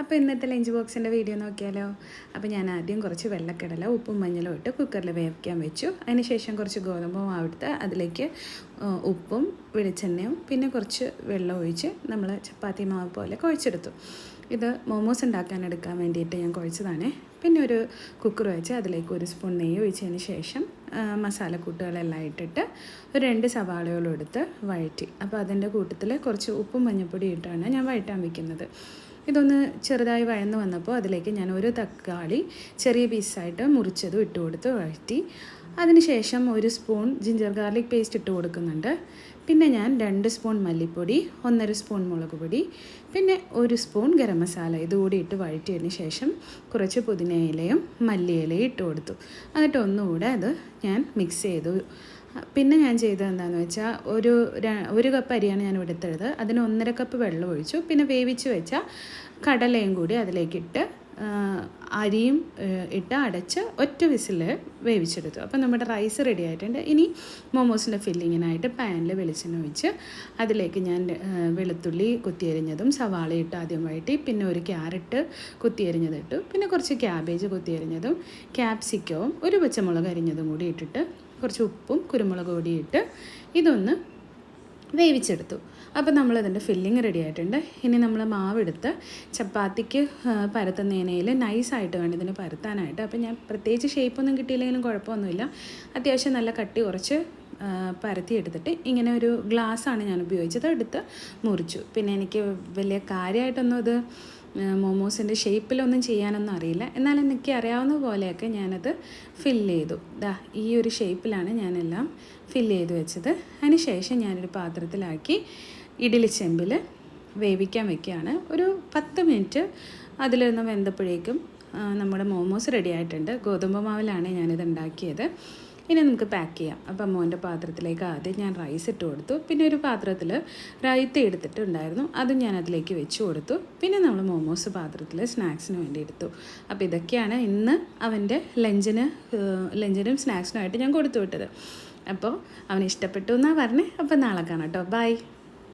അപ്പോൾ ഇന്നത്തെ ലഞ്ച് ബോക്സിൻ്റെ വീഡിയോ നോക്കിയാലോ. അപ്പോൾ ഞാൻ ആദ്യം കുറച്ച് വെള്ളക്കടല ഉപ്പും മഞ്ഞളും ഇട്ട് കുക്കറിൽ വേവിക്കാൻ വെച്ചു. അതിന് ശേഷം കുറച്ച് ഗോതമ്പ് മാവെടുത്ത് അതിലേക്ക് ഉപ്പും വെളിച്ചെണ്ണയും പിന്നെ കുറച്ച് വെള്ളം ഒഴിച്ച് നമ്മൾ ചപ്പാത്തി മാവ് പോലെ കുഴച്ചെടുത്തു. ഇത് മോമോസ് എടുക്കാൻ വേണ്ടിയിട്ട് ഞാൻ കുഴച്ചതാണ്. പിന്നെ ഒരു കുക്കർ വെച്ച് അതിലേക്ക് ഒരു സ്പൂൺ നെയ്യ് ഒഴിച്ചതിന് ശേഷം മസാലക്കൂട്ടുകളെല്ലാം ഇട്ടിട്ട് ഒരു 2 സവാളകളും എടുത്ത് വഴറ്റി. അപ്പോൾ അതിൻ്റെ കൂട്ടത്തിൽ കുറച്ച് ഉപ്പും മഞ്ഞൾപ്പൊടി ഇട്ടാണ് ഞാൻ വഴറ്റാൻ വയ്ക്കുന്നത്. ഇതൊന്ന് ചെറുതായി വഴന്ന് വന്നപ്പോൾ അതിലേക്ക് ഞാൻ ഒരു തക്കാളി ചെറിയ പീസായിട്ട് മുറിച്ചതും ഇട്ട് കൊടുത്ത് വഴറ്റി. അതിനുശേഷം ഒരു സ്പൂൺ ജിഞ്ചർ ഗാർലിക് പേസ്റ്റ് ഇട്ട് കൊടുക്കുന്നുണ്ട്. പിന്നെ ഞാൻ 2 സ്പൂൺ മല്ലിപ്പൊടി, 1.5 സ്പൂൺ മുളക് പൊടി, പിന്നെ 1 സ്പൂൺ ഗരം മസാല ഇതുകൂടി ഇട്ട് വഴറ്റിയതിന് ശേഷം കുറച്ച് പുതിനയിലയും മല്ലിയിലയും ഇട്ട് കൊടുത്തു. എന്നിട്ട് ഒന്നുകൂടെ അത് ഞാൻ മിക്സ് ചെയ്തു. പിന്നെ ഞാൻ ചെയ്തത് എന്താണെന്ന് വെച്ചാൽ ഒരു കപ്പ് അരിയാണ് ഞാൻ എടുത്തത്. അതിന് 1.5 കപ്പ് വെള്ളം ഒഴിച്ചു. പിന്നെ വേവിച്ച് വെച്ച കടലയും കൂടി അതിലേക്കിട്ട് അരിയും ഇട്ട് അടച്ച് ഒറ്റ വിസിൽ വേവിച്ചെടുത്തു. അപ്പോൾ നമ്മുടെ റൈസ് റെഡി ആയിട്ടുണ്ട്. ഇനി മോമോസിൻ്റെ ഫില്ലിങ്ങിനായിട്ട് പാനിൽ വെളിച്ചെണ്ണ ഒഴിച്ച് അതിലേക്ക് ഞാൻ വെളുത്തുള്ളി കുത്തിയരിഞ്ഞതും സവാള ഇട്ട് ആദ്യം വഴറ്റി, പിന്നെ ഒരു ക്യാരറ്റ് കുത്തിയരിഞ്ഞത് ഇട്ടു, പിന്നെ കുറച്ച് ക്യാബേജ് കുത്തിയരിഞ്ഞതും ക്യാപ്സിക്കവും ഒരു പച്ചമുളക് അരിഞ്ഞതും കൂടി ഇട്ടിട്ട് കുറച്ച് ഉപ്പും കുരുമുളക് പൊടി ഇട്ട് ഇതൊന്ന് വേവിച്ചെടുത്തു. അപ്പോൾ നമ്മളതിൻ്റെ ഫില്ലിങ് റെഡി ആയിട്ടുണ്ട്. ഇനി നമ്മൾ മാവെടുത്ത് ചപ്പാത്തിക്ക് പരത്തുന്നതിനയിൽ നൈസായിട്ട് വേണം ഇതിന് പരത്താനായിട്ട്. അപ്പോൾ ഞാൻ പ്രത്യേകിച്ച് ഷേപ്പൊന്നും കിട്ടിയില്ലെങ്കിലും കുഴപ്പമൊന്നുമില്ല. അത്യാവശ്യം നല്ല കട്ടി കുറച്ച് പരത്തിയെടുത്തിട്ട് ഇങ്ങനെ ഒരു ഗ്ലാസ്സാണ് ഞാൻ ഉപയോഗിച്ചത്, എടുത്ത് മുറിച്ചു. പിന്നെ എനിക്ക് വലിയ കാര്യമായിട്ടൊന്നും ഇത് മോമോസിൻ്റെ ഷേപ്പിലൊന്നും ചെയ്യാനൊന്നും അറിയില്ല. എന്നാലും എനിക്ക് അറിയാവുന്ന പോലെയൊക്കെ ഞാനത് ഫില്ല് ചെയ്തു. ഈ ഒരു ഷേപ്പിലാണ് ഞാനെല്ലാം ഫില്ല് ചെയ്ത് വെച്ചത്. അതിന് ശേഷം ഞാനൊരു പാത്രത്തിലാക്കി ഇഡ്ഡലി ചെമ്പിൽ വേവിക്കാൻ വെക്കുകയാണ്. ഒരു 10 മിനിറ്റ് അതിലൊന്ന് വെന്തപ്പോഴേക്കും നമ്മുടെ മോമോസ് റെഡി ആയിട്ടുണ്ട്. ഗോതമ്പ് മാവിലാണ് ഞാനിത് ഉണ്ടാക്കിയത്. ഇനി നമുക്ക് പാക്ക് ചെയ്യാം. അപ്പം മോൻ്റെ പാത്രത്തിലേക്ക് ആദ്യം ഞാൻ റൈസ് ഇട്ട് കൊടുത്തു. പിന്നെ ഒരു പാത്രത്തിൽ റൈത്ത എടുത്തിട്ടുണ്ടായിരുന്നു, അതും ഞാൻ അതിലേക്ക് വെച്ച് കൊടുത്തു. പിന്നെ നമ്മൾ മോമോസ് പാത്രത്തിൽ സ്നാക്സിന് വേണ്ടി എടുത്തു. അപ്പോൾ ഇതൊക്കെയാണ് ഇന്ന് അവൻ്റെ ലഞ്ചിനും സ്നാക്സിനുമായിട്ട് ഞാൻ കൊടുത്തു വിട്ടത്. അപ്പോൾ അവന് ഇഷ്ടപ്പെട്ടു എന്നാണ് പറഞ്ഞത്. അപ്പോൾ നാളെ കാണാം കേട്ടോ. ബൈ.